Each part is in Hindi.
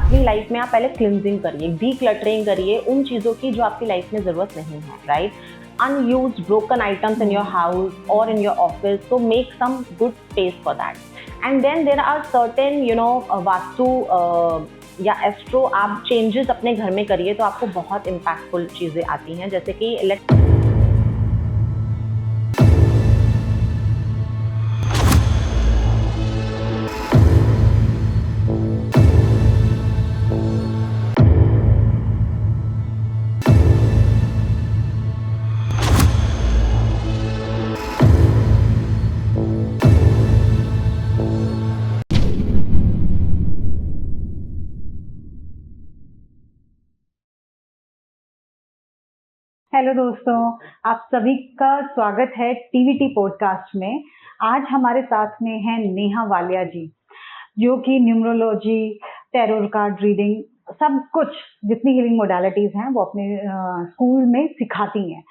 अपनी लाइफ में आप पहले क्लिनजिंग करिए, डीक्लटरिंग करिए उन चीज़ों की जो आपकी लाइफ में ज़रूरत नहीं है, right? Unused, broken items in your house or in your office, so make some good space for that. And then there are certain, vastu या एस्ट्रो आप चेंजेस अपने घर में करिए तो आपको बहुत इम्पैक्टफुल चीज़ें आती हैं, जैसे कि हेलो दोस्तों, आप सभी का स्वागत है टीवीटी पॉडकास्ट में। आज हमारे साथ में हैं नेहा वालिया जी, जो कि न्यूमरोलॉजी, टैरो कार्ड रीडिंग, सब कुछ जितनी हीलिंग मोडालिटीज हैं वो अपने स्कूल में सिखाती हैं।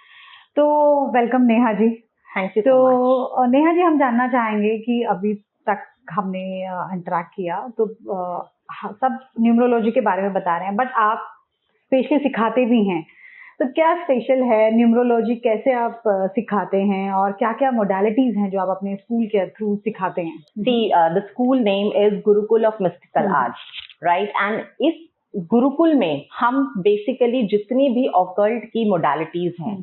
तो welcome Neha ji. Thank you. तो नेहा जी, हम जानना चाहेंगे कि अभी तक हमने इंटरेक्ट किया तो सब न्यूमरोलॉजी के बारे में बता रहे हैं, बट आप स्पेशली सिखाते भी हैं। तो क्या स्पेशल है न्यूमरोलॉजी, कैसे आप सिखाते हैं और क्या क्या मोडालिटीज हैं जो आप अपने स्कूल के थ्रू सिखाते हैं? The school name is Gurukul of mystical arts, right? And इस गुरुकुल में हम बेसिकली जितनी भी ऑकल्ट की मोडालिटीज हैं,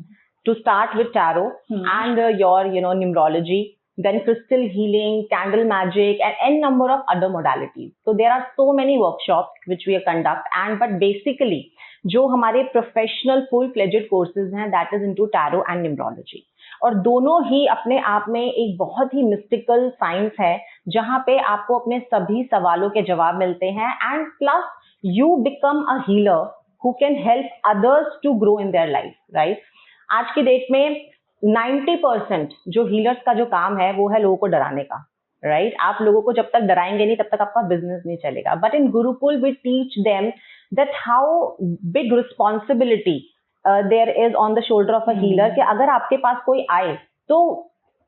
to start with tarot and your numerology, then crystal healing, candle magic, and n number of other modalities. So there are so many workshops which we conduct, but basically जो हमारे प्रोफेशनल फुल फ्लेजेड कोर्सेज हैं, that is into tarot and numerology, और दोनों ही अपने आप में एक बहुत ही मिस्टिकल साइंस है जहां पे आपको अपने सभी सवालों के जवाब मिलते हैं, and plus you become a healer who can help others to grow in their life, right? आज की डेट में 90% जो हीलर्स का जो काम है वो है लोगों को डराने का, राइट? आप लोगों को जब तक डराएंगे नहीं तब तक आपका बिजनेस नहीं चलेगा। But in Gurukul we teach them that how big responsibility there is on the shoulder of a healer, कि अगर आपके पास कोई आए तो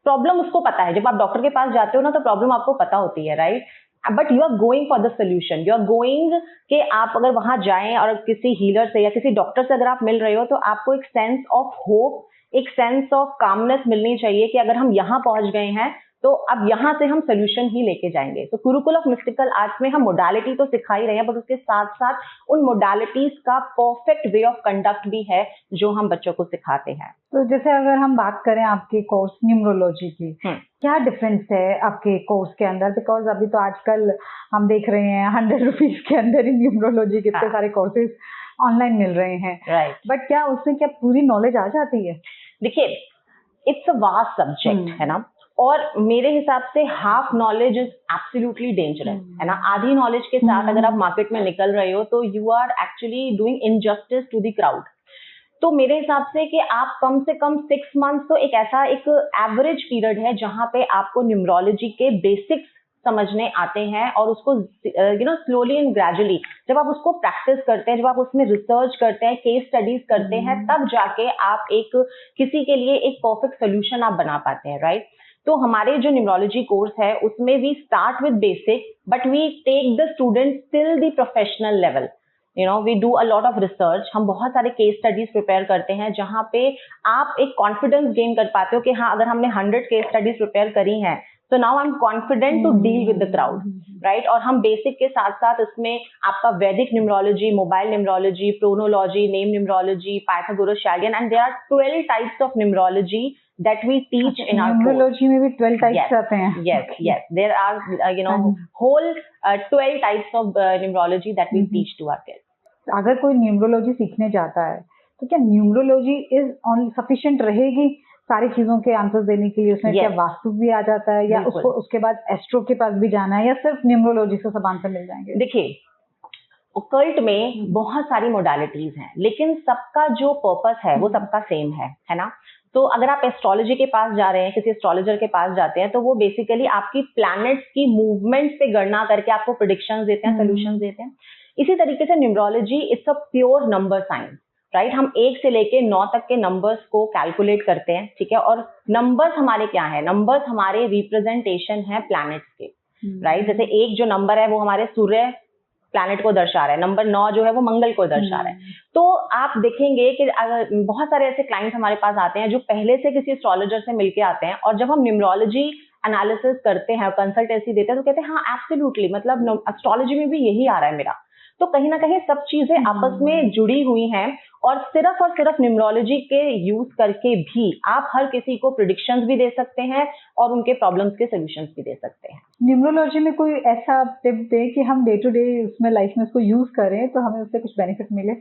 प्रॉब्लम उसको पता है। जब आप डॉक्टर के पास जाते हो ना तो प्रॉब्लम आपको पता होती है, right? But you are going for the solution, you are going कि आप अगर वहां जाएं और किसी हीलर से या किसी डॉक्टर से अगर आप मिल रहे हो तो आपको एक सेंस ऑफ होप, एक सेंस ऑफ कामनेस मिलनी चाहिए कि अगर हम यहाँ पहुंच गए हैं तो अब यहाँ से हम सोल्यूशन ही लेके जाएंगे। तो गुरुकुल ऑफ मिस्टिकल आर्ट्स में हम मोडालिटी तो सिखा ही रहे हैं, बट उसके साथ साथ उन मोडालिटीज का परफेक्ट वे ऑफ कंडक्ट भी है जो हम बच्चों को सिखाते हैं। तो जैसे अगर हम बात करें आपके कोर्स न्यूमरोलॉजी की, क्या डिफरेंस है आपके कोर्स के अंदर? बिकॉज अभी तो आजकल हम देख रहे हैं 100 रुपीज के अंदर ही न्यूमरोलॉजी के इतने सारे कोर्सेज ऑनलाइन मिल रहे हैं, राइट? बट क्या उसमें क्या पूरी नॉलेज आ जाती है? देखिए, इट्स अ वास्ट सब्जेक्ट है ना, और मेरे हिसाब से half knowledge is absolutely dangerous, है ना? आधी नॉलेज के साथ अगर आप मार्केट में निकल रहे हो तो you are actually doing injustice to the crowd. तो मेरे हिसाब से कि आप कम से कम 6 मंथ्स तो एक ऐसा एक एवरेज पीरियड है जहां पे आपको न्यूमरोलॉजी के बेसिक्स समझने आते हैं, और उसको स्लोली एंड ग्रेजुअली जब आप उसको प्रैक्टिस करते हैं, जब आप उसमें रिसर्च करते हैं, केस स्टडीज करते हैं, तब जाके आप एक किसी के लिए एक परफेक्ट सोल्यूशन आप बना पाते हैं, राइट? तो हमारे जो न्यूमरोलॉजी कोर्स है उसमें we start with basic, but we take the student till the professional level. We do a lot of research, हम बहुत सारे केस स्टडीज प्रिपेयर करते हैं जहां पे आप एक कॉन्फिडेंस गेन कर पाते हो कि हाँ, अगर हमने 100 केस स्टडीज प्रिपेयर करी हैं तो now I am confident to deal with the crowd, right? और हम बेसिक के साथ साथ इसमें आपका Vedic numerology, mobile numerology, pronology, name numerology, Pythagoras, Chaldean, and there are 12 types of numerology that we teach in our numerology में भी 12 टाइप्स आते हैं? Yes, there are whole 12 types of numerology that we teach to our kids. अगर कोई न्यूमरोलॉजी सीखने जाता है तो क्या न्यूमरोलॉजी इज ऑन सफिशिएंट रहेगी सारी चीजों के आंसर्स देने के लिए? उसमें क्या वास्तु भी आ जाता है, या उसको उसके बाद एस्ट्रो के पास भी जाना है, या सिर्फ न्यूमरोलॉजी से सब आंसर मिल जाएंगे? देखिए, ऑकल्ट में बहुत सारी मोडालिटीज हैं, लेकिन सबका जो पर्पस है वो सबका सेम है ना? तो अगर आप एस्ट्रोलॉजी के पास जा रहे हैं, किसी एस्ट्रोलॉजर के पास जाते हैं, तो वो बेसिकली आपकी प्लैनेट्स की मूवमेंट से गणना करके आपको प्रेडिक्शंस देते हैं, सोल्यूशंस देते हैं। इसी तरीके से numerology it's a pure number science, right? हम 1 से लेके 9 तक के नंबर्स को कैलकुलेट करते हैं, ठीक है? और नंबर्स हमारे क्या है? नंबर्स हमारे रिप्रेजेंटेशन है प्लैनेट्स के, राइट? जैसे 1 जो नंबर है वो हमारे सूर्य प्लैनेट को दर्शा रहा है, नंबर 9 जो है वो मंगल को दर्शा रहा है। तो आप देखेंगे कि अगर बहुत सारे ऐसे क्लाइंट्स हमारे पास आते हैं जो पहले से किसी एस्ट्रोलॉजर से मिलके आते हैं, और जब हम न्यूमरोलॉजी एनालिसिस करते हैं, कंसल्टेंसी देते हैं, तो कहते हैं हाँ एब्सोल्युटली, मतलब एस्ट्रोलॉजी में भी यही आ रहा है मेरा। तो कहीं ना कहीं सब चीजें आपस में जुड़ी हुई हैं, और सिर्फ न्यूमरोलॉजी के यूज करके भी आप हर किसी को प्रिडिक्शंस भी दे सकते हैं और उनके प्रॉब्लम्स के सॉल्यूशंस भी दे सकते हैं। न्यूमरोलॉजी में कोई ऐसा टिप दे कि हम डे टू डे उसमें लाइफ में उसको यूज करें तो हमें उससे कुछ बेनिफिट मिले?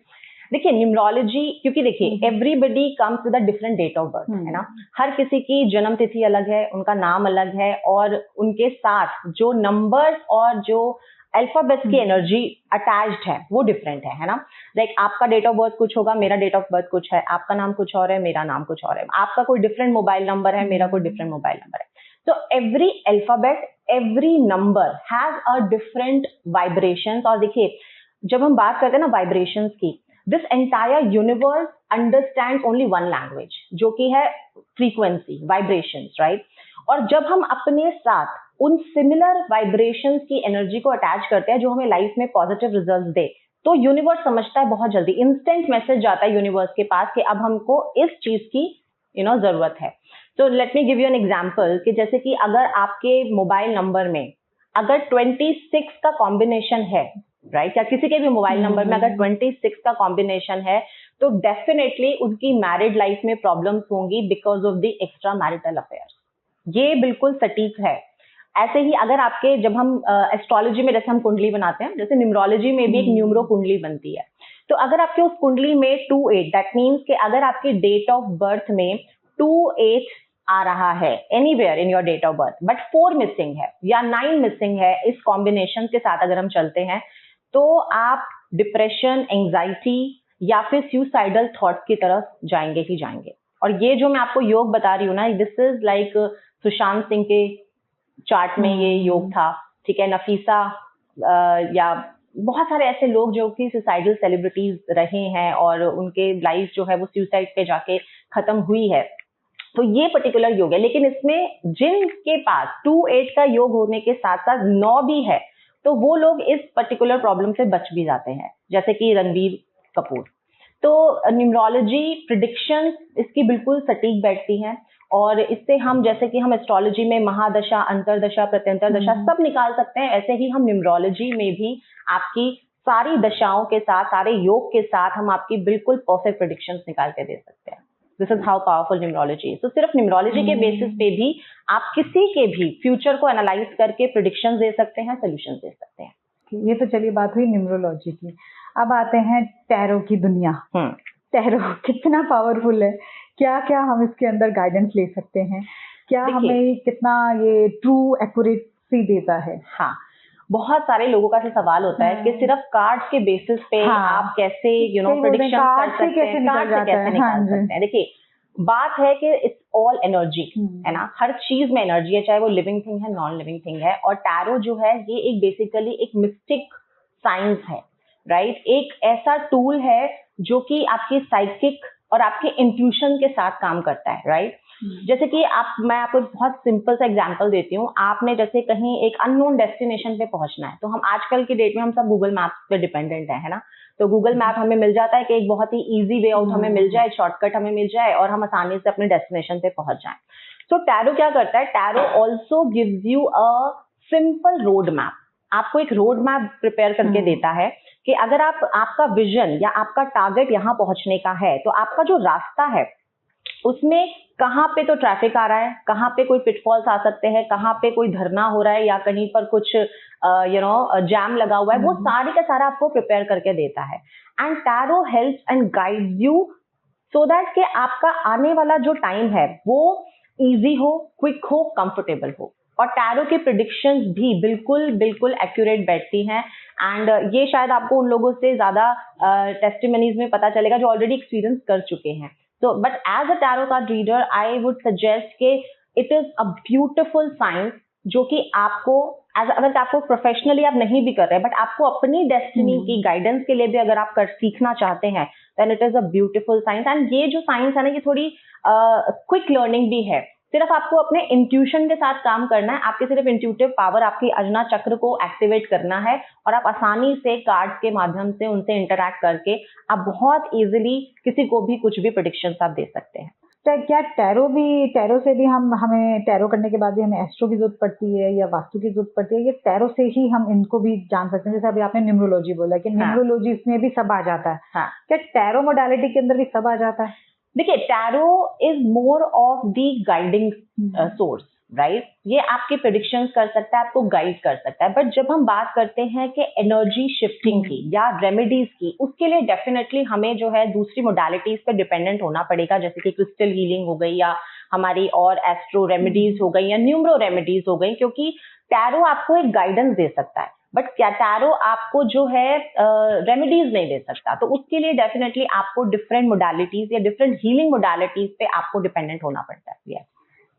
देखिए न्यूमरोलॉजी, क्योंकि देखिए everybody comes with a different date of birth, है ना, हर किसी की जन्म तिथि अलग है, उनका नाम अलग है, और उनके साथ जो नंबर्स और जो अल्फाबेट्स की एनर्जी अटैच्ड है वो डिफरेंट है ना। लाइक आपका डेट ऑफ बर्थ कुछ होगा, मेरा डेट ऑफ बर्थ कुछ है, आपका नाम कुछ और है, मेरा नाम कुछ और है, आपका कोई डिफरेंट मोबाइल नंबर है, मेरा कोई डिफरेंट मोबाइल नंबर है। तो every alphabet, every number has a different vibrations. और देखिए जब हम बात करते हैं ना वाइब्रेशंस की, this entire universe understands only one language, जो कि है फ्रीक्वेंसी, वाइब्रेशंस, राइट। और जब हम अपने साथ उन सिमिलर वाइब्रेशंस की एनर्जी को अटैच करते हैं जो हमें लाइफ में पॉजिटिव रिजल्ट्स दे, तो यूनिवर्स समझता है बहुत जल्दी, इंस्टेंट मैसेज जाता है यूनिवर्स के पास कि अब हमको इस चीज की जरूरत है। तो let me give you an example कि जैसे कि अगर आपके मोबाइल नंबर में अगर 26 का कॉम्बिनेशन है, राइट, या किसी के भी मोबाइल नंबर में अगर 26 का कॉम्बिनेशन है, तो डेफिनेटली उनकी मैरिड लाइफ में प्रॉब्लम्स होंगी because of the extra marital affairs. ये बिल्कुल सटीक है। ऐसे ही अगर आपके, जब हम एस्ट्रोलॉजी में जैसे हम कुंडली बनाते हैं, जैसे न्यूमरोलॉजी में भी एक न्यूमरो कुंडली बनती है, तो अगर आपके उस कुंडली में 28, दैट मीन्स कि अगर आपकी डेट ऑफ बर्थ में 28 आ रहा है anywhere in your date of birth, but 4 missing है या 9 मिसिंग है, इस कॉम्बिनेशन के साथ अगर हम चलते हैं, तो आप डिप्रेशन, एंजाइटी या फिर सुसाइडल थॉट्स की तरफ जाएंगे ही जाएंगे। और ये जो मैं आपको योग बता रही हूँ ना, this is like Sushant Singh के चार्ट में ये योग था, ठीक है, नफीसा या बहुत सारे ऐसे लोग जो कि सुसाइडल सेलिब्रिटीज रहे हैं और उनके लाइफ जो है वो सुसाइड पे जाके खत्म हुई है। तो ये पर्टिकुलर योग है, लेकिन इसमें जिनके पास 28 का योग होने के साथ साथ 9 भी है, तो वो लोग इस पर्टिकुलर प्रॉब्लम से बच भी जाते हैं, जैसे कि रणबीर कपूर। तो न्यूमरोलॉजी प्रिडिक्शन इसकी बिल्कुल सटीक बैठती हैं, और इससे हम, जैसे कि हम एस्ट्रोलॉजी में महादशा, अंतरदशा, प्रत्यंतर दशा सब निकाल सकते हैं, ऐसे ही हम न्यूमरोलॉजी में भी आपकी सारी दशाओं के साथ, सारे योग के साथ हम आपकी बिल्कुल परफेक्ट प्रिडिक्शंस निकाल के दे सकते हैं। This is how powerful numerology is. तो सिर्फ न्यूमरोलॉजी के बेसिस पे भी आप किसी के भी फ्यूचर को एनालाइज करके प्रिडिक्शंस दे सकते हैं, सोल्यूशंस दे सकते हैं। ये तो चलिए बात हुई न्यूमरोलॉजी की। अब आते हैं टैरो की दुनिया। टैरो कितना पावरफुल है, क्या क्या हम इसके अंदर गाइडेंस ले सकते हैं, क्या हमें कितना ये ट्रू एक्यूरेसी देता है? हाँ, बहुत सारे लोगों का सवाल होता है कि सिर्फ कार्ड्स के बेसिस पे आप कैसे प्रेडिक्शन कर सकते हैं, कार्ड से कैसे निकाल सकते हैं। देखिए बात है कि इट्स ऑल एनर्जी, है ना, हर चीज में एनर्जी है, चाहे वो लिविंग थिंग है, नॉन लिविंग थिंग है। और टैरो जो है ये एक बेसिकली एक मिस्टिक साइंस है, राइट, एक ऐसा टूल है जो कि आपकी साइकिक और आपके इंट्यूशन के साथ काम करता है, राइट। जैसे कि मैं आपको बहुत सिंपल सा एग्जांपल देती हूँ। आपने जैसे कहीं एक अननोन डेस्टिनेशन पे पहुंचना है, तो हम आजकल की डेट में हम सब गूगल मैप्स पे डिपेंडेंट है ना। तो गूगल मैप हमें मिल जाता है कि एक बहुत ही इजी वे आउट हमें मिल जाए, शॉर्टकट हमें मिल जाए और हम आसानी से अपने डेस्टिनेशन पे पहुंच जाएं। तो टैरो क्या करता है, tarot also gives you a simple road map, आपको एक रोड मैप प्रिपेयर करके देता है कि अगर आपका विजन या आपका टारगेट यहाँ पहुंचने का है, तो आपका जो रास्ता है उसमें कहाँ पे तो ट्रैफिक आ रहा है, कहाँ पे कोई पिटफॉल्स आ सकते हैं, कहाँ पे कोई धरना हो रहा है या कहीं पर कुछ जैम लगा हुआ है, वो सारे का सारा आपको प्रिपेयर करके देता है। And tarot helps and guides you so that कि आपका आने वाला जो टाइम है वो इजी हो, क्विक हो, कंफर्टेबल हो। और टैरो की प्रिडिक्शंस भी बिल्कुल बिल्कुल एक्यूरेट बैठती हैं। एंड ये शायद आपको उन लोगों से ज्यादा टेस्टिमनीज में पता चलेगा जो ऑलरेडी एक्सपीरियंस कर चुके हैं। So, but as a tarot card reader, I would suggest कि it is a beautiful science जो कि आपको अगर आपको प्रोफेशनली आप नहीं भी कर रहे हैं, बट आपको अपनी डेस्टिनी की गाइडेंस के लिए भी अगर आप सीखना चाहते हैं, then it is a beautiful science। And ये जो साइंस है ना, ये थोड़ी क्विक लर्निंग भी है, सिर्फ आपको अपने इंट्यूशन के साथ काम करना है, आपके सिर्फ इंट्यूटिव पावर, आपकी अजना चक्र को एक्टिवेट करना है और आप आसानी से कार्ड्स के माध्यम से उनसे इंटरैक्ट करके आप बहुत इजीली किसी को भी कुछ भी प्रेडिक्शंस आप दे सकते हैं। तो क्या टैरो से भी हमें टैरो करने के बाद भी हमें एस्ट्रो की जरूरत पड़ती है या वास्तु की जरूरत पड़ती है, ये टैरो से ही हम इनको भी जान सकते हैं? जैसे अभी आपने न्यूमरोलॉजी बोला कि न्यूमरोलॉजी इसमें भी सब आ जाता है। हाँ, क्या टैरो मोडालिटी के अंदर भी सब आ जाता है? देखिए, tarot is more of the guiding source, right? ये आपके प्रेडिक्शंस कर सकता है, आपको गाइड कर सकता है, बट जब हम बात करते हैं कि एनर्जी शिफ्टिंग की या रेमेडीज की, उसके लिए डेफिनेटली हमें जो है दूसरी मोडालिटीज पे डिपेंडेंट होना पड़ेगा, जैसे कि क्रिस्टल हीलिंग हो गई या हमारी और एस्ट्रो रेमेडीज हो गई या न्यूमरो रेमेडीज हो गई, क्योंकि टैरो आपको एक गाइडेंस दे सकता है, बट क्या टैरो आपको जो है रेमेडीज नहीं दे सकता। तो उसके लिए डेफिनेटली आपको डिफरेंट मोडालिटीज या डिफरेंट हीलिंग मोडालिटीज पे आपको डिपेंडेंट होना पड़ता है। yes.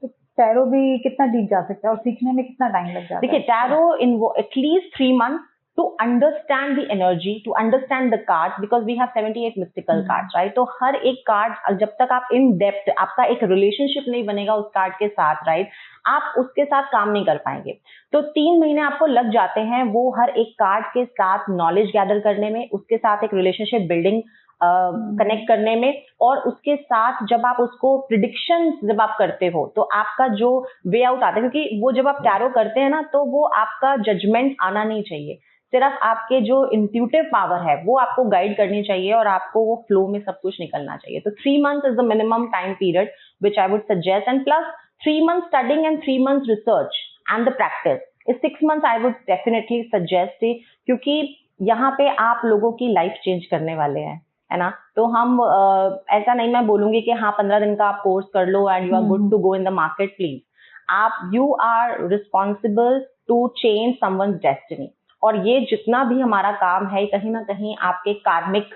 तो टैरो भी कितना डीप जा सकता है और सीखने में कितना टाइम लग जाता है? देखिए, tarot in at least 3 months to understand the energy, to understand the cards, because we have 78 mystical cards, right? तो हर एक कार्ड, जब तक आप इन डेप्थ, आपका एक रिलेशनशिप नहीं बनेगा उस कार्ड के साथ, राइट, आप उसके साथ काम नहीं कर पाएंगे। तो 3 महीने आपको लग जाते हैं वो हर एक कार्ड के साथ नॉलेज गैदर करने में, उसके साथ एक रिलेशनशिप बिल्डिंग कनेक्ट करने में, और उसके साथ जब आप उसको प्रिडिक्शन जब आप करते हो तो आपका जो वे आउट आता है, क्योंकि वो जब आप टैरो करते हैं ना, तो वो आपका जजमेंट आना नहीं चाहिए, सिर्फ आपके जो इंट्यूटिव पावर है वो आपको गाइड करनी चाहिए और आपको वो फ्लो में सब कुछ निकलना चाहिए। तो 3 months is the minimum time period which I would suggest, and plus 3 months studying and 3 months research and the practice is 6 months I would definitely suggest, क्योंकि यहाँ पे आप लोगों की लाइफ चेंज करने वाले हैं, है ना? तो हम ऐसा नहीं मैं बोलूंगी कि हाँ 15 दिन का आप कोर्स कर लो and you are good to go in the market, please. आप you are responsible to change someone's destiny, और ये जितना भी हमारा काम है कहीं ना कहीं आपके कार्मिक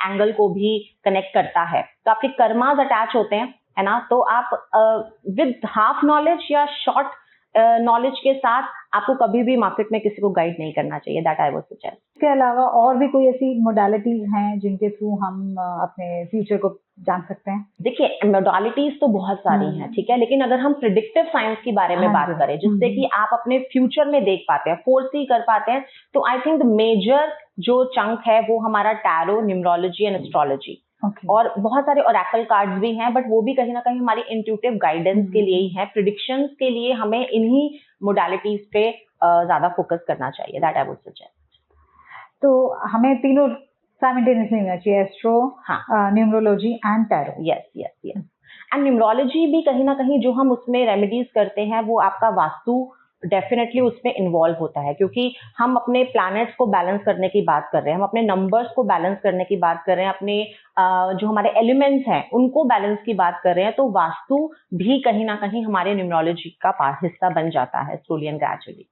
एंगल को भी कनेक्ट करता है। तो आपके कर्मास अटैच होते हैं, है ना? तो आप विद हाफ नॉलेज या शॉर्ट नॉलेज के साथ आपको कभी भी मार्केट में किसी को गाइड नहीं करना चाहिए, दैट आई वुड सजेस्ट। इसके अलावा और भी कोई ऐसी मोडालिटीज हैं जिनके थ्रू हम अपने फ्यूचर को जान सकते हैं? देखिए, मोडालिटीज तो बहुत सारी हैं, ठीक है, लेकिन अगर हम प्रिडिक्टिव साइंस के बारे में बात करें, जिससे कि आप अपने फ्यूचर में देख पाते हैं, फोरसी कर पाते हैं, तो आई थिंक द मेजर जो चंक है वो हमारा टैरो, न्यूमरोलॉजी एंड एस्ट्रोलॉजी। और बहुत सारे ओरेकल कार्ड्स भी हैं, बट वो भी कहीं ना कहीं हमारी इंट्यूटिव गाइडेंस के लिए ही है। प्रिडिक्शंस के लिए हमें इन्हीं मोडालिटीज पे ज्यादा फोकस करना चाहिए, दैट आई वुड सजेस्ट। तो हमें तीनों साइमल्टेनियसली होना चाहिए, astro, numerology and tarot. Yes yes yes. And numerology भी कहीं ना कहीं जो हम उसमें रेमेडीज करते हैं वो आपका वास्तु डेफिनेटली उसमें इन्वॉल्व होता है, क्योंकि हम अपने प्लैनेट्स को बैलेंस करने की बात कर रहे हैं, हम अपने नंबर्स को बैलेंस करने की बात कर रहे हैं, अपने जो हमारे एलिमेंट्स हैं उनको बैलेंस की बात कर रहे हैं, तो वास्तु भी कहीं ना कहीं हमारे न्यूमरोलॉजी का हिस्सा बन जाता है स्लोली एंड ग्रेजुअली।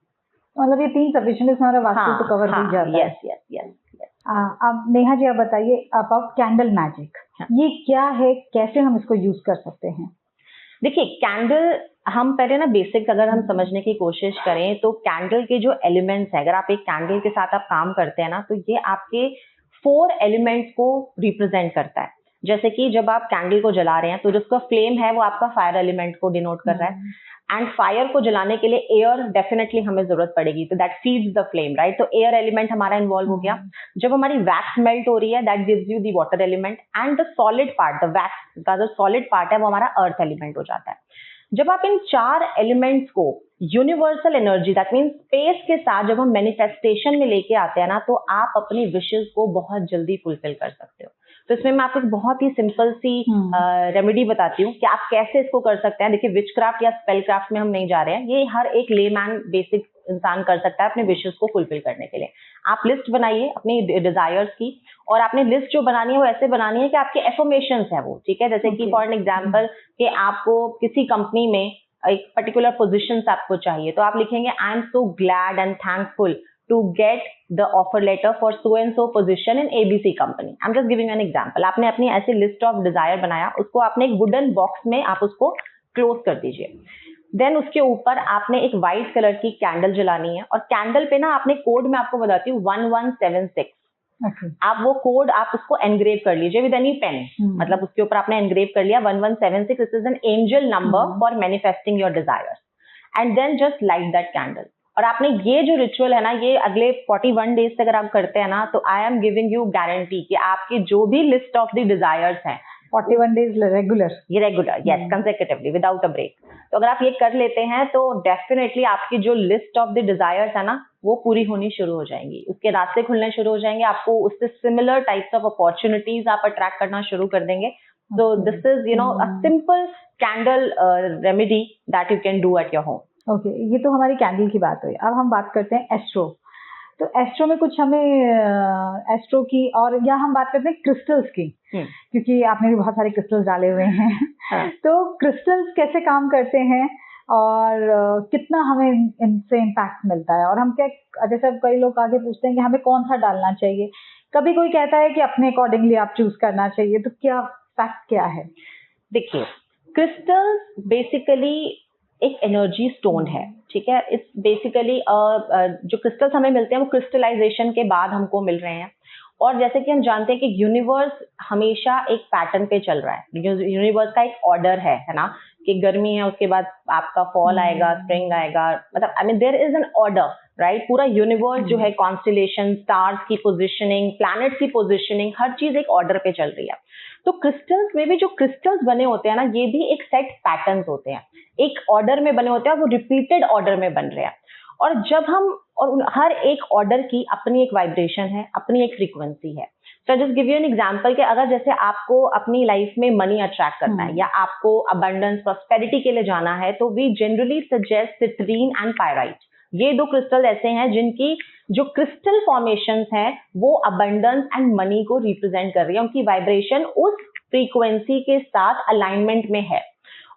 मतलब ये 3 सफिशिएंट हमारा वास्तु तो कवर हो जाता है। Yes yes yes. अब नेहा जी आप बताइए अबाउट कैंडल मैजिक, ये क्या है, कैसे हम इसको यूज कर सकते हैं? देखिए, कैंडल हम पहले ना बेसिक्स अगर हम समझने की कोशिश करें तो कैंडल के जो एलिमेंट्स हैं, अगर आप एक कैंडल के साथ आप काम करते हैं ना, तो ये आपके 4 एलिमेंट्स को रिप्रेजेंट करता है। जैसे कि जब आप कैंडल को जला रहे हैं तो जिसका फ्लेम है वो आपका फायर एलिमेंट को डिनोट कर रहा है, एंड फायर को जलाने के लिए एयर डेफिनेटली हमें जरूरत पड़ेगी, तो that feeds the flame, right? तो एयर एलिमेंट हमारा इन्वॉल्व हो गया। जब हमारी वैक्स मेल्ट हो रही है, that gives you the water element, and the solid part, the wax का जो सॉलिड पार्ट है वो हमारा अर्थ एलिमेंट हो जाता है। जब आप इन 4 एलिमेंट्स को universal energy, that means space के साथ जब हम मैनिफेस्टेशन में लेके आते हैं ना, तो आप अपनी विशेस को बहुत जल्दी फुलफिल कर सकते हो। तो इसमें मैं आपको एक बहुत ही सिंपल सी रेमेडी बताती हूँ कि आप कैसे इसको कर सकते हैं। देखिए, विच क्राफ्ट या स्पेल क्राफ्ट में हम नहीं जा रहे हैं, ये हर एक लेमैन बेसिक इंसान कर सकता है अपने विशेस को फुलफिल करने के लिए। आप लिस्ट बनाइए अपनी डिजायर्स की, और आपने लिस्ट जो बनानी है वो ऐसे बनानी है कि आपके एफर्मेशंस है वो, ठीक है? जैसे कि फॉर एन एग्जांपल कि आपको किसी कंपनी में एक पर्टिकुलर पोजीशन आपको चाहिए, तो आप लिखेंगे I am so glad and thankful to get the offer letter for so and so position in ABC company. I'm just giving an example. आपने अपनी ऐसी लिस्ट ऑफ डिजायर बनाया, उसको आपने एक वुडन बॉक्स में आप उसको क्लोज कर दीजिए। देन उसके ऊपर आपने एक व्हाइट कलर की कैंडल जलानी है, और कैंडल पे ना आपने कोड में आपको बताती हूँ 1176, Okay. आप वो कोड आप उसको एनग्रेव कर लीजिए विद एनी पेन, मतलब उसके ऊपर आपने एनग्रेव कर लिया 1176, this is an angel number for manifesting your desires, and then just light that candle. और आपने ये जो रिचुअल है ना, ये अगले 41 डेज तक अगर आप करते हैं ना, तो I am giving you guarantee कि आपकी जो भी लिस्ट ऑफ द डिजायर्स हैं 41 डेज रेगुलर, ये regular, yes, consecutively without a break, तो अगर आप ये कर लेते हैं तो डेफिनेटली आपकी जो लिस्ट ऑफ द डिजायर्स है ना, वो पूरी होनी शुरू हो जाएंगी, उसके रास्ते खुलने शुरू हो जाएंगे, आपको उससे सिमिलर टाइप्स ऑफ अपॉर्चुनिटीज आप अट्रैक्ट करना शुरू कर देंगे। So this is, you know, a simple candle remedy that you can do at your home. Okay, ये तो हमारी कैंडल की बात हुई। अब हम बात करते हैं एस्ट्रो। तो एस्ट्रो में कुछ हमें एस्ट्रो की, और या हम बात करते हैं क्रिस्टल्स की, क्योंकि आपने भी बहुत सारे क्रिस्टल्स डाले हुए हैं। हाँ. तो क्रिस्टल्स कैसे काम करते हैं और कितना हमें इनसे इम्पैक्ट मिलता है, और हम क्या, जैसे कई लोग आगे पूछते हैं कि हमें कौन सा डालना चाहिए, कभी कोई कहता है कि अपने अकॉर्डिंगली आप चूज करना चाहिए, तो क्या फैक्ट क्या है? देखिए, क्रिस्टल्स बेसिकली एक एनर्जी स्टोन है, ठीक है। इट्स बेसिकली जो क्रिस्टल्स हमें मिलते हैं वो क्रिस्टलाइजेशन के बाद हमको मिल रहे हैं, और जैसे कि हम जानते हैं कि यूनिवर्स हमेशा एक पैटर्न पे चल रहा है, यूनिवर्स का एक ऑर्डर है ना, कि गर्मी है उसके बाद आपका फॉल आएगा, स्प्रिंग आएगा, मतलब I mean there is an order, right. पूरा यूनिवर्स जो है, कॉन्स्टिलेशन, स्टार्स की पोजिशनिंग, प्लैनेट्स की पोजिशनिंग, हर चीज एक ऑर्डर पे चल रही है। तो क्रिस्टल्स में भी जो क्रिस्टल्स बने होते हैं ना, ये भी एक सेट पैटर्न्स होते हैं, एक ऑर्डर में बने होते हैं, वो रिपीटेड ऑर्डर में बन रहे हैं। और जब हम, और हर एक ऑर्डर की अपनी एक वाइब्रेशन है, अपनी एक फ्रीक्वेंसी है। So just give you an example कि अगर जैसे आपको अपनी लाइफ में मनी अट्रैक्ट करना है, या आपको अबंडेंस, प्रॉस्पेरिटी के लिए जाना है, तो we generally suggest citrine and pyrite. ये दो क्रिस्टल ऐसे हैं जिनकी जो क्रिस्टल फॉर्मेशंस हैं वो अबंडेंस एंड मनी को रिप्रेजेंट कर रही है, उनकी वाइब्रेशन उस फ्रीक्वेंसी के साथ अलाइनमेंट में है।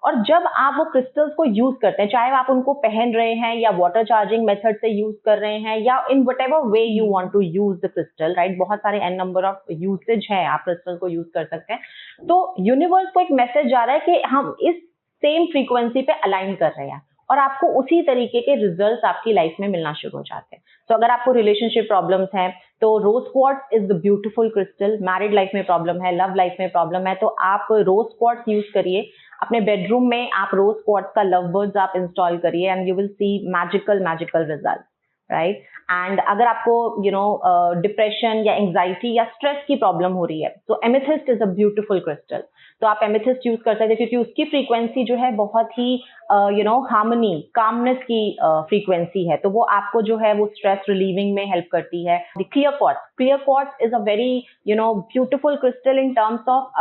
और जब आप वो क्रिस्टल्स को यूज करते हैं, चाहे आप उनको पहन रहे हैं या वाटर चार्जिंग मेथड से यूज कर रहे हैं, या in whatever way you want to use the crystal, right, बहुत सारे एन नंबर ऑफ यूसेज है, आप क्रिस्टल को यूज कर सकते हैं। तो यूनिवर्स को एक मैसेज जा रहा है कि हम इस सेम फ्रीक्वेंसी पे अलाइन कर रहे हैं, और आपको उसी तरीके के रिजल्ट्स आपकी लाइफ में मिलना शुरू हो जाते हैं। तो अगर आपको रिलेशनशिप प्रॉब्लम्स हैं, तो rose quartz is the beautiful crystal. Married life में प्रॉब्लम है, लव लाइफ में प्रॉब्लम है, तो आप रोज क्वार्ट्ज यूज करिए। अपने बेडरूम में आप रोज क्वार्ट्ज का लव बर्ड्स आप इंस्टॉल करिए, and you will see magical result, right. And अगर आपको डिप्रेशन या एंजाइटी या स्ट्रेस की प्रॉब्लम हो रही है, तो amethyst is a beautiful crystal. तो आप एमेथिस्ट यूज कर सकते हैं, क्योंकि उसकी फ्रीक्वेंसी जो है बहुत ही हार्मनी, कामनेस की फ्रीक्वेंसी है, तो वो आपको जो है वो स्ट्रेस रिलीविंग में हेल्प करती है। Clear quartz is a very beautiful crystal in terms of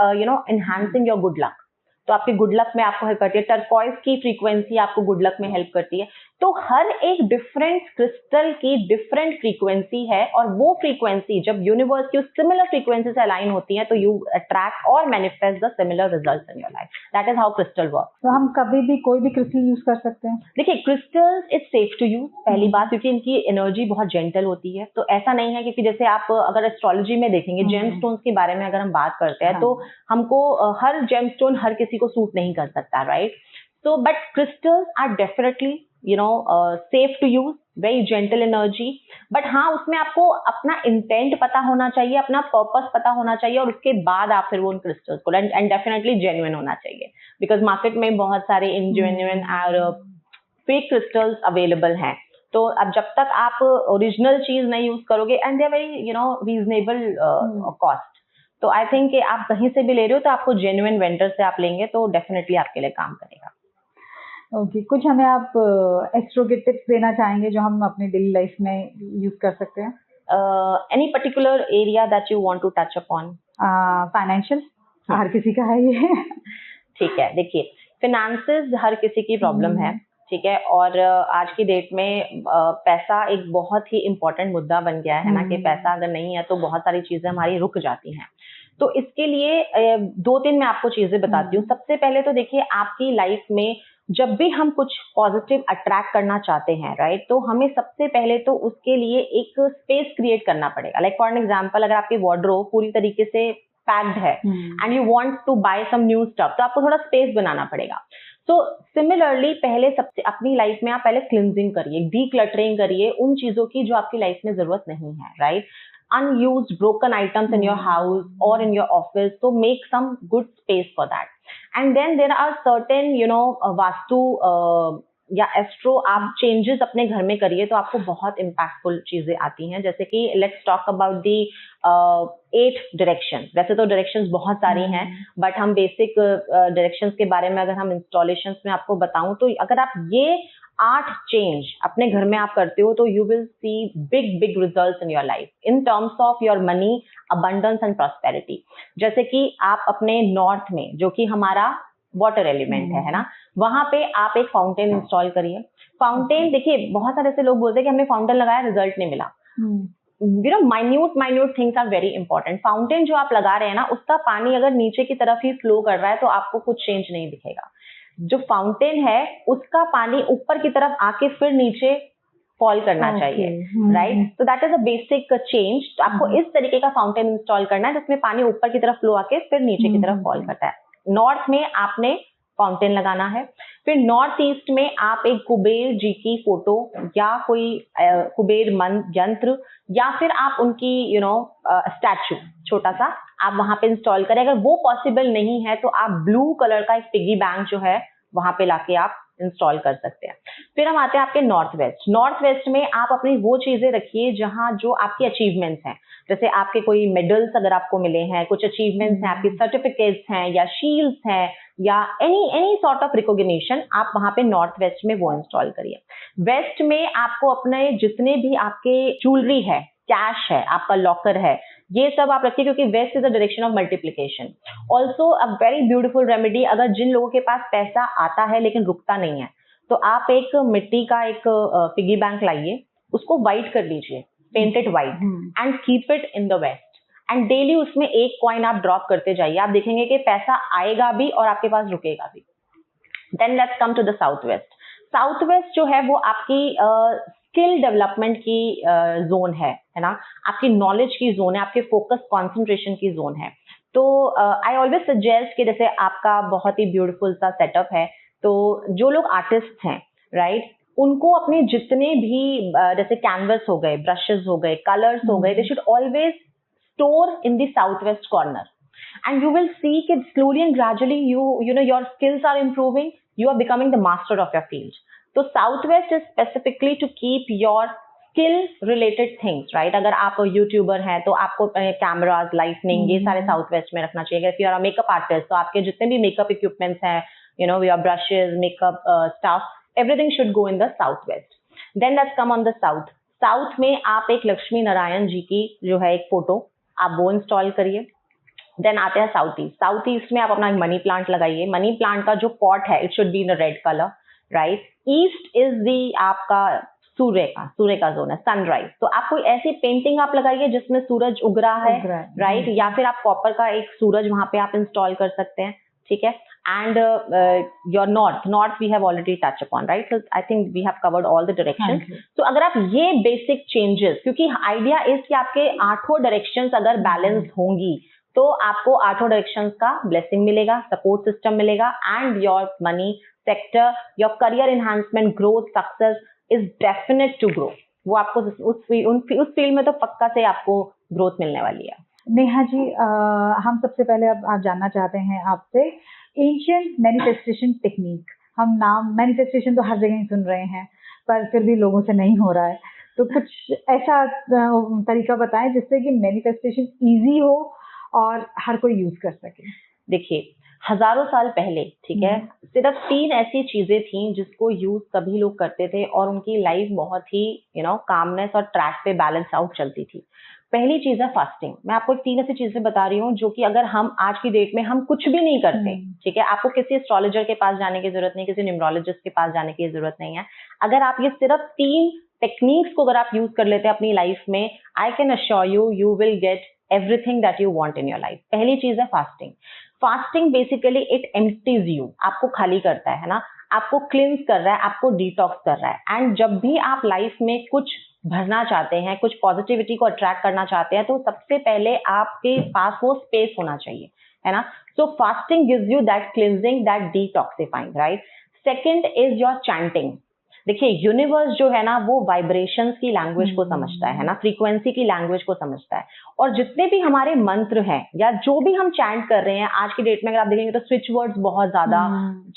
enhancing your good luck, तो आपके गुड लक में आपको हेल्प करती है। टर्कोइज की फ्रीक्वेंसी आपको गुड लक में हेल्प करती है। तो हर एक डिफरेंट क्रिस्टल की डिफरेंट फ्रीक्वेंसी है, और वो फ्रीक्वेंसी जब यूनिवर्स की सिमिलर फ्रीक्वेंसी से अलाइन होती है, तो यू अट्रैक्ट और manifest the similar results in your life. That is how crystal work. तो हम कभी भी कोई भी क्रिस्टल यूज कर सकते हैं? देखिए, crystals is safe to use, पहली बात, क्योंकि इनकी एनर्जी बहुत जेंटल होती है। तो ऐसा नहीं है, क्योंकि जैसे आप अगर एस्ट्रोलॉजी में देखेंगे, जेमस्टोन्स के बारे में अगर हम बात करते हैं, तो हमको हर जेमस्टोन हर किसी को सूट नहीं कर सकता, right. So but crystals are definitely safe to use, very gentle energy. But हाँ, उसमें आपको अपना इंटेंट पता होना चाहिए, अपना पर्पस पता होना चाहिए, और उसके बाद आप फिर वो उन क्रिस्टल्स को, एंड डेफिनेटली जेन्युइन होना चाहिए, बिकॉज मार्केट में बहुत सारे इनजेन्युइन और फेक क्रिस्टल्स अवेलेबल हैं। तो अब जब तक आप ओरिजिनल चीज नहीं यूज करोगे, and they are very reasonable cost, तो आई थिंक कि आप कहीं से भी ले रहे हो तो आपको जेन्युइन वेंडर से आप लेंगे तो डेफिनेटली आपके लिए काम करेगा। ओके, कुछ हमें आप एस्ट्रो के टिप्स देना चाहेंगे जो हम अपने डेली लाइफ में यूज कर सकते हैं? Any particular area that you want to touch upon? Financial, हर किसी का है ये। ठीक है, देखिए, फिनेंसेस हर किसी की प्रॉब्लम है, ठीक है, और आज की डेट में पैसा एक बहुत ही इम्पोर्टेंट मुद्दा बन गया है ना, कि पैसा अगर नहीं है तो बहुत सारी चीजें हमारी रुक जाती हैं। तो इसके लिए 2-3 मैं आपको चीजें बताती हूँ। सबसे पहले तो देखिए, आपकी लाइफ में जब भी हम कुछ पॉजिटिव अट्रैक्ट करना चाहते हैं, राइट, तो हमें सबसे पहले तो उसके लिए एक स्पेस क्रिएट करना पड़ेगा। लाइक फॉर एन एग्जाम्पल, अगर आपकी वार्डरोब पूरी तरीके से पैक्ड है and you want to buy some new stuff, तो आपको थोड़ा स्पेस बनाना पड़ेगा। तो सिमिलरली पहले सबसे अपनी लाइफ में आप पहले क्लिंजिंग करिए, डीक्लटरिंग करिए उन चीजों की जो आपकी लाइफ में जरूरत नहीं है, right. unused broken items in your house or in your office, so make some good space for that. And then there are certain vastu या एस्ट्रो आप चेंजेस अपने घर में करिए तो आपको बहुत इम्पैक्टफुल चीजें आती हैं. जैसे कि let's talk about the 8 direction. वैसे तो डायरेक्शंस बहुत सारी हैं, बट हम बेसिक डायरेक्शंस के बारे में अगर हम इंस्टॉलेशंस में आपको बताऊं तो अगर आप ये 8 चेंज अपने घर में आप करते हो तो you will see big big results in your life in terms of your money, abundance and prosperity. जैसे कि आप अपने नॉर्थ में, जो कि हमारा वाटर एलिमेंट है ना, वहां पे आप एक फाउंटेन इंस्टॉल करिए. फाउंटेन देखिए, बहुत सारे ऐसे लोग बोलते हैं कि हमने फाउंटेन लगाया, रिजल्ट नहीं मिला. Minute things are very important. Fountain जो आप लगा रहे हैं ना, उसका पानी अगर नीचे की तरफ ही फ्लो कर रहा है तो आपको कुछ चेंज नहीं दिखेगा. जो फाउंटेन है उसका पानी ऊपर की तरफ आके फिर नीचे फॉल करना चाहिए, राइट? तो that is a basic change. आपको इस तरीके का फाउंटेन इंस्टॉल करना है जिसमें पानी ऊपर की तरफ फ्लो आके फिर नीचे की तरफ फॉल करता है. नॉर्थ में आपने फाउंटेन लगाना है. फिर नॉर्थ ईस्ट में आप एक कुबेर जी की फोटो या कोई कुबेर यंत्र या फिर आप उनकी स्टैचू छोटा सा आप वहां पे इंस्टॉल करें. अगर वो पॉसिबल नहीं है तो आप ब्लू कलर का एक पिगी बैंक जो है वहां पे लाके आप इंस्टॉल कर सकते हैं. फिर हम आते हैं आपके नॉर्थ वेस्ट. नॉर्थ वेस्ट में आप अपनी वो चीजें रखिए जहां जो आपकी अचीवमेंट्स हैं. जैसे आपके कोई मेडल्स अगर आपको मिले हैं, कुछ अचीवमेंट्स हैं, आपकी सर्टिफिकेट्स हैं या शील्ड्स हैं या एनी सॉर्ट ऑफ रिकॉग्निशन, आप वहां पे नॉर्थ वेस्ट में वो इंस्टॉल करिए. वेस्ट में आपको अपने जितने भी आपके ज्वेलरी है, कैश है, आपका लॉकर है, ये सब आप रखिए क्योंकि west is the direction of multiplication. Also a very beautiful remedy, अगर जिन लोगों के पास पैसा आता है लेकिन रुकता नहीं है, तो आप एक मिट्टी का एक पिगी बैंक लाइए, उसको व्हाइट कर लीजिए, painted white, and keep it in the west. And daily उसमें एक कॉइन आप ड्रॉप करते जाइए. आप देखेंगे कि पैसा आएगा भी और आपके पास रुकेगा भी. Then let's come to the south west. South west जो है वो आपकी स्किल डेवलपमेंट की जोन है ना, आपकी नॉलेज की जोन है, आपके फोकस कॉन्सेंट्रेशन की जोन है. तो आई ऑलवेज सजेस्ट कि जैसे आपका बहुत ही ब्यूटीफुल सा सेटअप है, तो जो लोग आर्टिस्ट हैं, राइट, उनको अपने जितने भी जैसे कैनवस हो गए, ब्रशेस हो गए, कलर्स हो गए, they should always store in the south west corner. And you will see that slowly and gradually your skills are improving, you are becoming the master of your field. So southwest is specifically to keep your skill related things, right? अगर आप यूट्यूबर हैं तो आपको कैमराज, लाइटनिंग, ये सारे साउथ वेस्ट में रखना चाहिए. If you are a makeup artist, तो आपके जितने भी मेकअप इक्विपमेंट्स हैं, your brushes, makeup stuff, everything should go in the southwest. Then let's come on the south. South में आप एक लक्ष्मी नारायण जी की जो है एक फोटो आप वो इंस्टॉल करिए. देन आते हैं साउथ ईस्ट. साउथ ईस्ट में आप अपना मनी प्लांट लगाइए. मनी प्लांट का जो पॉट है it should be in red colour, right? East is the आपका सूर्य का जोन है, सनराइज. तो आप कोई ऐसी पेंटिंग आप लगाइए जिसमें सूरज उग रहा है, राइट? या फिर आप कॉपर का एक सूरज वहां पे आप इंस्टॉल कर सकते हैं, ठीक है? And your north we have already touch upon, right? So I think we have covered all the directions. तो अगर आप ये बेसिक चेंजेस, क्योंकि आइडिया इज कि आपके 8 डायरेक्शंस अगर बैलेंस होंगी तो आपको 8 डायरेक्शंस का ब्लेसिंग मिलेगा, सपोर्ट सिस्टम मिलेगा, and your money sector, your career enhancement, growth, success is definite to grow. वो आपको उस फील्ड में तो पक्का से आपको ग्रोथ मिलने वाली है. नेहा जी, हम सबसे पहले अब आप जानना चाहते हैं आपसे एंशिएंट मैनिफेस्टेशन टेक्निक. हम नाम मैनिफेस्टेशन तो हर जगह ही सुन रहे हैं, पर फिर भी लोगों से नहीं हो रहा है. तो कुछ ऐसा तरीका बताएं जिससे कि मैनिफेस्टेशन इजी हो और हर कोई यूज कर सके. देखिए, हजारों साल पहले, ठीक है, सिर्फ 3 ऐसी चीजें थी जिसको यूज सभी लोग करते थे और उनकी लाइफ बहुत ही कामनेस और ट्रैक पे बैलेंस आउट चलती थी. पहली चीज है फास्टिंग. मैं आपको 3 ऐसी चीजें बता रही हूँ जो कि अगर हम आज की डेट में हम कुछ भी नहीं करते, ठीक है, आपको किसी एस्ट्रोलॉजर के पास जाने की जरूरत नहीं, किसी न्यूमरोलॉजिस्ट के पास जाने की जरूरत नहीं है. अगर आप ये सिर्फ 3 टेक्निक्स को अगर आप यूज कर लेते हैं अपनी लाइफ में, I can assure you will get everything that you want in your life. पहली चीज है fasting. Fasting basically it empties you, आपको खाली करता है ना, आपको क्लींस कर रहा है, आपको डिटॉक्स कर रहा है. एंड जब भी आप लाइफ में कुछ भरना चाहते हैं, कुछ पॉजिटिविटी को अट्रैक्ट करना चाहते हैं, तो सबसे पहले आपके पास वो स्पेस होना चाहिए, है ना. सो fasting gives you that cleansing, that detoxifying, right. Second is your chanting. देखिए यूनिवर्स जो है ना वो वाइब्रेशंस की लैंग्वेज को समझता है ना, फ्रीक्वेंसी की लैंग्वेज को समझता है। और जितने भी हमारे मंत्र हैं या जो भी हम चैंट कर रहे हैं आज की डेट में, अगर आप देखेंगे तो स्विच वर्ड्स बहुत ज्यादा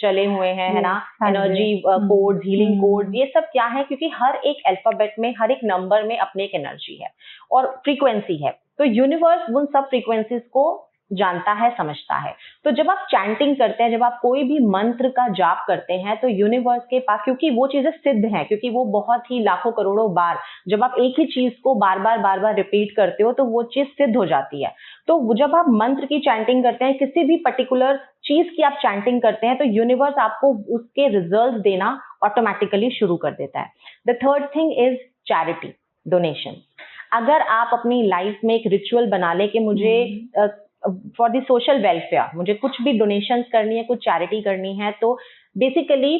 चले हुए हैं, है ना, एनर्जी कोड्स, हीलिंग कोड्स, ये सब क्या है, क्योंकि हर एक अल्फाबेट में, हर एक नंबर में अपनी एक एनर्जी है और फ्रीक्वेंसी है। तो यूनिवर्स उन सब फ्रीक्वेंसीज को जानता है, समझता है। तो जब आप चैंटिंग करते हैं, जब आप कोई भी मंत्र का जाप करते हैं, तो यूनिवर्स के पास, क्योंकि वो चीजें सिद्ध हैं, क्योंकि वो बहुत ही लाखों करोड़ों बार, जब आप एक ही चीज को बार बार रिपीट करते हो तो वो चीज सिद्ध हो जाती है। तो जब आप मंत्र की चैंटिंग करते हैं, किसी भी पर्टिकुलर चीज की आप चैंटिंग करते हैं, तो यूनिवर्स आपको उसके रिजल्ट देना ऑटोमेटिकली शुरू कर देता है। The third thing is charity, donation. अगर आप अपनी लाइफ में एक रिचुअल बना ले कि मुझे फॉर द सोशल वेलफेयर, मुझे कुछ भी डोनेशंस करनी है, कुछ चैरिटी करनी है, तो बेसिकली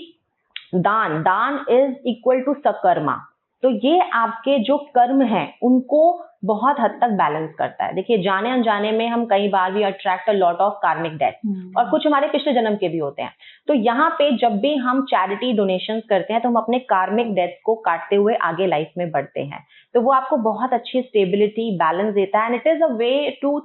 दान इज इक्वल टू सकर्मा। तो ये आपके जो कर्म हैं उनको बहुत हद तक बैलेंस करता है। देखिए जाने अनजाने में हम कई बार भी अट्रैक्ट अ लॉट ऑफ कार्मिक डेथ, और कुछ हमारे पिछले जन्म के भी होते हैं। तो यहाँ पे जब भी हम चैरिटी डोनेशंस करते हैं तो हम अपने कार्मिक डेथ को काटते हुए आगे लाइफ में बढ़ते हैं। तो वो आपको बहुत अच्छी स्टेबिलिटी, बैलेंस देता है, and it is a way to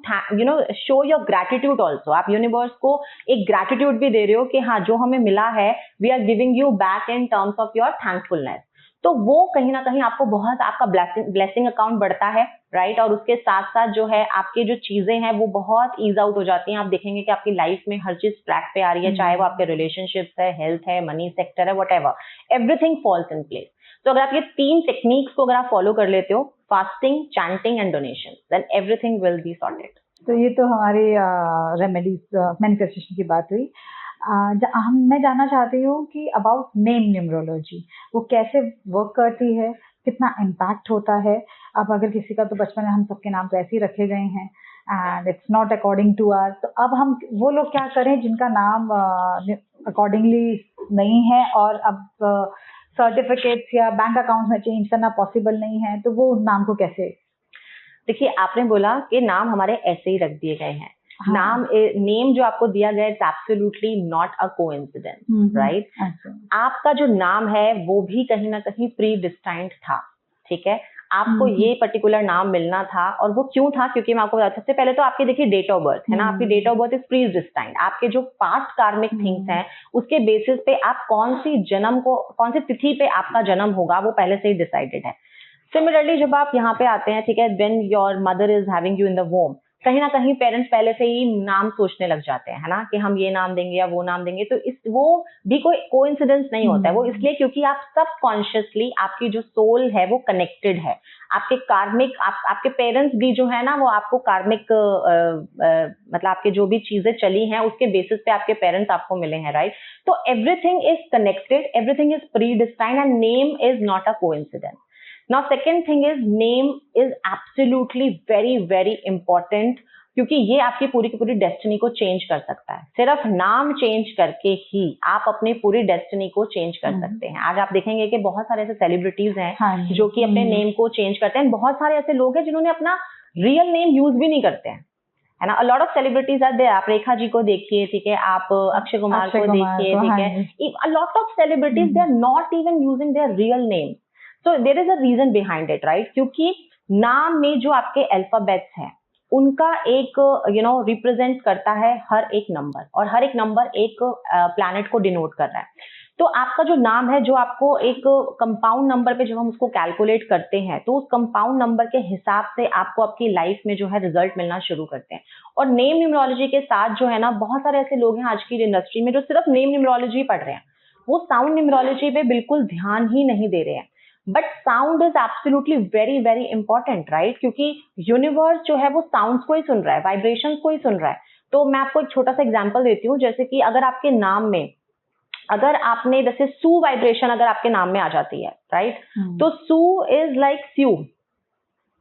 show your gratitude also. आप यूनिवर्स को एक ग्रैटिट्यूड भी दे रहे हो कि हाँ, जो हमें मिला है we are giving you back in terms of your thankfulness. तो वो कहीं ना कहीं आपको बहुत, आपका ब्लेसिंग अकाउंट बढ़ता है, राइट। और उसके साथ साथ जो है आपके जो चीजें हैं वो बहुत ईज आउट हो जाती हैं। आप देखेंगे कि आपकी लाइफ में हर चीज ट्रैक पे आ रही है, चाहे वो आपके रिलेशनशिप्स है, हेल्थ है, मनी सेक्टर है, whatever, everything falls in place. तो अगर आप ये 3 टेक्निक्स को अगर आप फॉलो कर लेते हो, fasting, chanting and donation, then everything will be sorted. तो ये तो हमारी रेमेडीज, मैनिफेस्टेशन की बात हुई। मैं जानना चाहती हूँ कि अबाउट नेम न्यूमरोलॉजी, वो कैसे वर्क करती है, कितना इम्पैक्ट होता है। अब अगर किसी का, तो बचपन में हम सबके नाम तो ऐसे ही रखे गए हैं and it's not according to our, तो अब हम वो लोग क्या करें जिनका नाम अकॉर्डिंगली नहीं है और अब सर्टिफिकेट्स या बैंक अकाउंट में चेंज करना पॉसिबल नहीं है, तो वो नाम को कैसे? देखिए आपने बोला कि नाम हमारे ऐसे ही रख दिए गए हैं। हाँ. नेम जो आपको दिया गया it's absolutely not a coincidence, right. आपका जो नाम है वो भी कहीं ना कहीं प्री डिस्टाइंड था, ठीक है। आपको ये पर्टिकुलर नाम मिलना था, और वो क्यों था, क्योंकि मैं आपको बता, सबसे पहले तो आपकी देखिए डेट ऑफ बर्थ है ना, आपकी date of birth is predestined. आपके जो पास्ट कार्मिक थिंग्स हैं उसके बेसिस पे आप कौन सी तिथि पे आपका जन्म होगा वो पहले से ही डिसाइडेड है। सिमिलरली जब आप यहाँ पे आते हैं, ठीक है, when your mother is having you in the वोम, कहीं ना कहीं पेरेंट्स पहले से ही नाम सोचने लग जाते हैं, है ना, कि हम ये नाम देंगे या वो नाम देंगे। तो वो भी कोई कोइंसिडेंस नहीं होता है, वो इसलिए क्योंकि आप सबकॉन्शियसली, आपकी जो सोल है वो कनेक्टेड है। आपके कार्मिक, आपके पेरेंट्स भी जो है ना वो आपको कार्मिक मतलब आपके जो भी चीजें चली हैं उसके बेसिस पे आपके पेरेंट्स आपको मिले हैं, राइट। तो everything is connected, everything is pre destined and name is not a coincidence. Now second thing is name is absolutely very important, क्योंकि ये आपकी पूरी की पूरी डेस्टिनी को चेंज कर सकता है। सिर्फ नाम चेंज करके ही आप अपनी पूरी डेस्टिनी को चेंज कर सकते हैं। आज आप देखेंगे कि बहुत सारे ऐसे सेलिब्रिटीज हैं जो कि अपने नेम को चेंज करते हैं। बहुत सारे ऐसे लोग हैं जिन्होंने अपना रियल नेम यूज भी नहीं करते हैं, है ना। A lot of celebrities are there. आप रेखा जी को देखिए, ठीक है, आप अक्षय कुमार को देखिए, ठीक है, a lot of celebrities they are not even using their real name. So there is a reason behind it, right? क्योंकि नाम में जो आपके अल्फाबेट्स हैं उनका एक रिप्रेजेंट करता है हर एक नंबर, और हर एक नंबर एक प्लैनेट को डिनोट कर रहा है। तो आपका जो नाम है, जो आपको एक कंपाउंड नंबर पे जब हम उसको कैलकुलेट करते हैं तो उस कंपाउंड नंबर के हिसाब से आपको आपकी लाइफ में जो है रिजल्ट मिलना शुरू करते हैं। और नेम न्यूमरोलॉजी के साथ जो है ना, बहुत सारे ऐसे लोग हैं आज की इंडस्ट्री में जो सिर्फ नेम न्यूमरोलॉजी पढ़ रहे हैं, वो साउंड न्यूमरोलॉजी पे बिल्कुल ध्यान ही नहीं दे रहे हैं। But sound is absolutely very important, right, क्योंकि यूनिवर्स जो है वो साउंड्स को ही सुन रहा है, वाइब्रेशंस को ही सुन रहा है। तो मैं आपको एक छोटा सा एग्जांपल देती हूँ, जैसे कि अगर आपके नाम में, अगर आपने जैसे सू वाइब्रेशन अगर आपके नाम में आ जाती है, राइट, तो sue is like sue,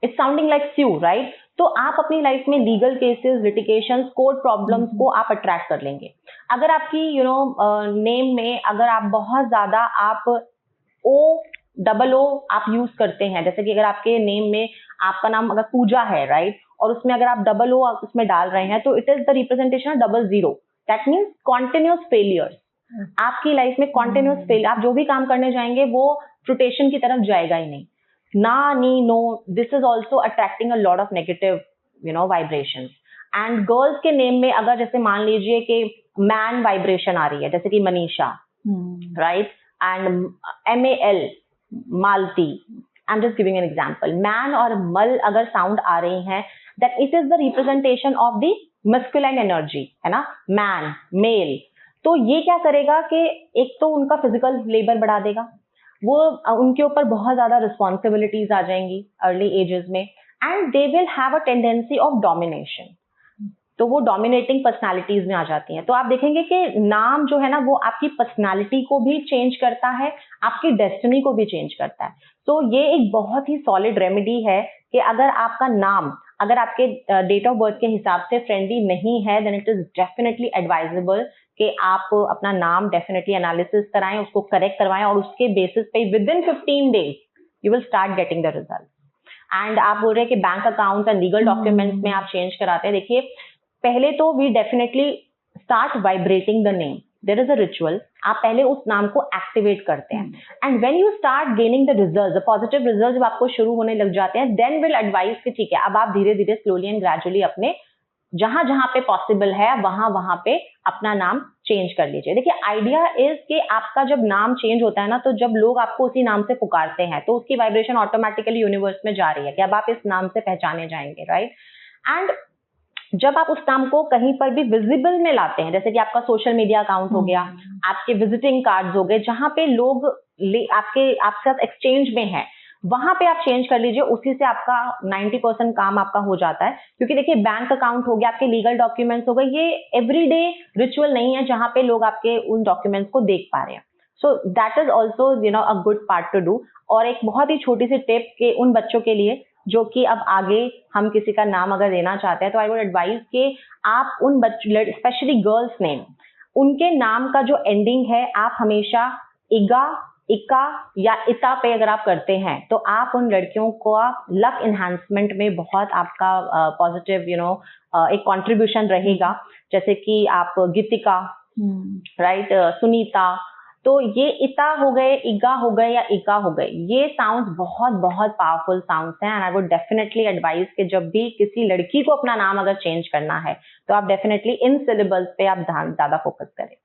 it's sounding like sue, right. तो आप अपनी लाइफ में legal cases, litigations, court problems को आप अट्रैक्ट कर लेंगे। अगर आपकी नेम में अगर आप बहुत ज्यादा आप O आप यूज करते हैं, जैसे कि अगर आपके नेम में आपका नाम अगर पूजा है, राइट, और उसमें अगर आप O उसमें डाल रहे हैं, तो it is the representation of 00। That means continuous failures, आपकी लाइफ में कॉन्टिन्यूस फेल, आप जो भी काम करने जाएंगे वो फ्रुटेशन की तरफ जाएगा ही नहीं। ना, नी, no, this is also attracting a lot of negative vibrations. And girls के नेम में अगर जैसे मान लीजिए कि मैन वाइब्रेशन आ रही है, जैसे कि Manisha, right, and MAL, Malti, I am just giving an example, man और मल अगर साउंड आ रही हैं, that it is the representation of the masculine energy, है ना, मैन, मेल। तो ये क्या करेगा कि एक तो उनका फिजिकल लेबर बढ़ा देगा, वो उनके ऊपर बहुत ज्यादा रिस्पॉन्सिबिलिटीज आ जाएंगी अर्ली एजेस में, and they will have a tendency of domination. तो वो डोमिनेटिंग पर्सनालिटीज में आ जाती हैं। तो आप देखेंगे कि नाम जो है ना वो आपकी पर्सनालिटी को भी चेंज करता है, आपकी डेस्टिनी को भी चेंज करता है। तो ये एक बहुत ही सॉलिड रेमेडी है कि अगर आपका नाम अगर आपके डेट ऑफ बर्थ के हिसाब से फ्रेंडली नहीं है, then it is definitely advisable कि आप अपना नाम डेफिनेटली एनालिसिस कराएं, उसको करेक्ट करवाएं, और उसके बेसिस पे within 15 days you will start getting the result. And आप बोल रहे हैं कि bank account and legal documents में आप चेंज कराते हैं। देखिए, पहले तो we definitely start vibrating the name, there is a ritual. आप पहले उस नाम को एक्टिवेट करते हैं, and when you start gaining the result, the positive result जब आपको शुरू होने लग जाते हैं, देन विल एडवाइस कि ठीक है, अब आप धीरे धीरे स्लोली एंड ग्रेजुअली अपने जहां जहां पे पॉसिबल है वहां वहां पे अपना नाम चेंज कर लीजिए। देखिए, आइडिया इज कि आपका जब नाम चेंज होता है ना, तो जब लोग आपको उसी नाम से पुकारते हैं तो उसकी वाइब्रेशन ऑटोमेटिकली यूनिवर्स में जा रही है कि अब आप इस नाम से पहचाने जाएंगे, राइट। एंड जब आप उस नाम को कहीं पर भी विजिबल में लाते हैं, जैसे कि आपका सोशल मीडिया अकाउंट हो गया, आपके विजिटिंग कार्ड्स हो गए, जहां पे लोग आपके साथ एक्सचेंज में है, वहां पे आप चेंज कर लीजिए। उसी से आपका 90% काम आपका हो जाता है। क्योंकि देखिए, बैंक अकाउंट हो गया, आपके लीगल डॉक्यूमेंट्स हो गए, ये एवरीडे रिचुअल नहीं है जहां पे लोग आपके उन डॉक्यूमेंट्स को देख पा रहे हैं। So that is also a good part two do. और एक बहुत ही छोटी सी टिप के उन बच्चों के लिए जो कि अब आगे हम किसी का नाम अगर देना चाहते हैं, तो आई वुड एडवाइज कि आप उन बच्चों, स्पेशली गर्ल्स नेम, उनके नाम का जो एंडिंग है, आप हमेशा इगा, इका या इता पे अगर आप करते हैं, तो आप उन लड़कियों को लक इन्हांसमेंट में बहुत आपका पॉजिटिव एक कंट्रीब्यूशन रहेगा। जैसे कि आप गीतिका, राइट, सुनीता, तो ये इता हो गए, इगा हो गए या इका हो गए, ये साउंड्स बहुत बहुत पावरफुल साउंड्स हैं। And I would definitely advise कि जब भी किसी लड़की को अपना नाम अगर चेंज करना है, तो आप डेफिनेटली इन सिलेबल्स पे आप ध्यान ज्यादा फोकस करें।